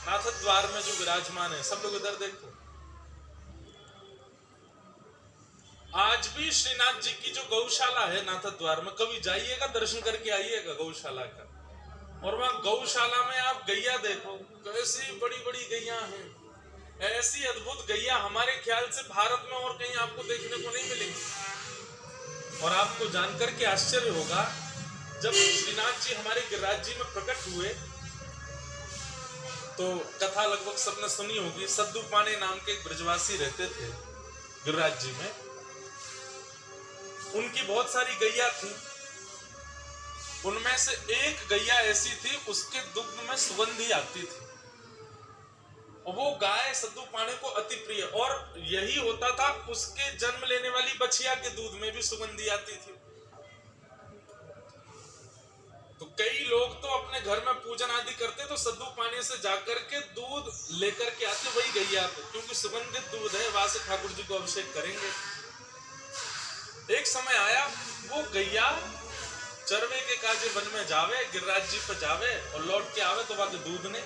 नाथ द्वार में जो विराजमान है, सब लोग इधर देखो। आज भी श्रीनाथ जी की जो गौशाला है नाथ द्वार में, कभी जाइएगा दर्शन करके आइएगा गौशाला का। और वहां गौशाला में आप गैया देखो, कैसी बड़ी बड़ी गैया हैं। ऐसी अद्भुत गैया हमारे ख्याल से भारत में और कहीं आपको देखने को नहीं मिलेगी। और आपको जानकर के आश्चर्य होगा, जब श्रीनाथ जी हमारे गिरिराज जी में प्रकट हुए तो कथा लगभग सबने सुनी होगी। सद्दू पाने नाम के एक ब्रजवासी रहते थे गिरिराज जी में। उनकी बहुत सारी गैया थी, उनमें से एक गैया ऐसी थी, उसके दुग्ध में सुगंधी आती थी। और वो गाय सद्दू पाने को अति प्रिय, और यही होता था उसके जन्म लेने वाली बछिया के दूध में भी सुगंधी आती थी। तो कई लोग तो अपने घर में पूजन आदि करते तो सद्दू पानी से जाकर के दूध लेकर के आते, वही गैया थे, क्योंकि सुगंधित दूध है, वहां से ठाकुर जी को अभिषेक करेंगे। एक समय आया, वो गैया चरवे के काजे वन में जावे, गिरिराज जी पर जावे और लौट के आवे तो वहां के दूध ने।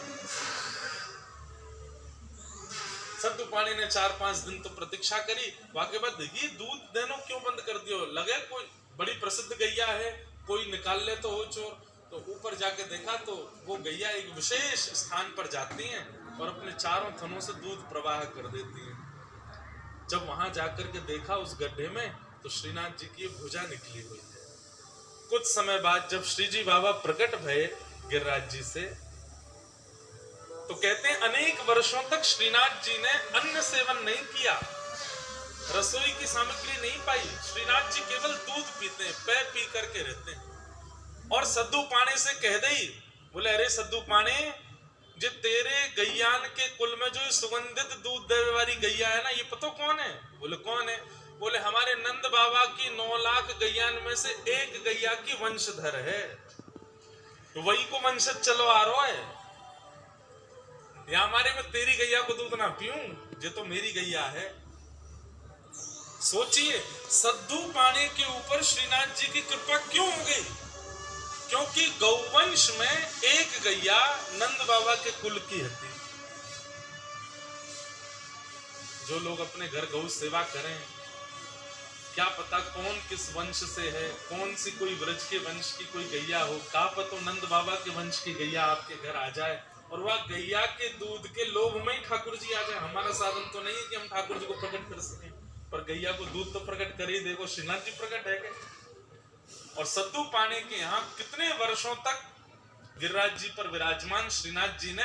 सद्दू पानी ने 4-5 दिन तो प्रतीक्षा करी, वाके बाद ये दूध देना क्यों बंद कर दियो, लगे कोई बड़ी प्रसिद्ध गैया है, कोई निकाल ले तो हो चोर। तो ऊपर जाके देखा तो वो गैया एक विशेष स्थान पर जाती हैं और अपने चारों थनों से दूध प्रवाह कर देती हैं। जब वहां जाकर के देखा उस गड्ढे में, तो श्रीनाथ जी की भुजा निकली हुई है। कुछ समय बाद जब श्री जी बाबा प्रकट भये गिरिराज जी से, तो कहते हैं अनेक वर्षों तक श्रीनाथ जी ने अन्न सेवन नहीं किया, रसोई की सामग्री नहीं पाई। श्रीनाथ जी केवल दूध पीते हैं, पै पी करके रहते हैं। और सद्दू पाने से कह दई, बोले अरे सद्दू पाने, जे तेरे गैयान के कुल में जो सुगंधित दूध देने वाली गैया है ना, ये पता कौन है? बोले कौन है? बोले हमारे नंद बाबा की 9 लाख गैयान में से एक गैया की वंशधर है, तो वही को वंशज चलो आ रहा है। या हमारे में तेरी गैया को दूध ना पीऊं, ये तो मेरी गैया है। सोचिए, सद्दू पाने के ऊपर श्रीनाथ जी की कृपा क्यों हो गई? क्योंकि गौवंश में एक गैया नंद बाबा के कुल की थी। जो लोग अपने घर गौ सेवा करें, क्या पता कौन किस वंश से है, कौन सी कोई व्रज के वंश की कोई गैया हो, क्या पता नंद बाबा के वंश की गैया आपके घर आ जाए और वह गैया के दूध के लोभ में ही ठाकुर जी आ जाए। हमारा साधन तो नहीं है कि हम ठाकुर जी को प्रकट कर सकें, पर गैया को दूध तो प्रकट कर ही देखो। श्रीनाथ जी प्रकट है क्या? और सद्दू पाने के यहाँ कितने वर्षों तक गिरिराज जी पर विराजमान श्रीनाथ जी ने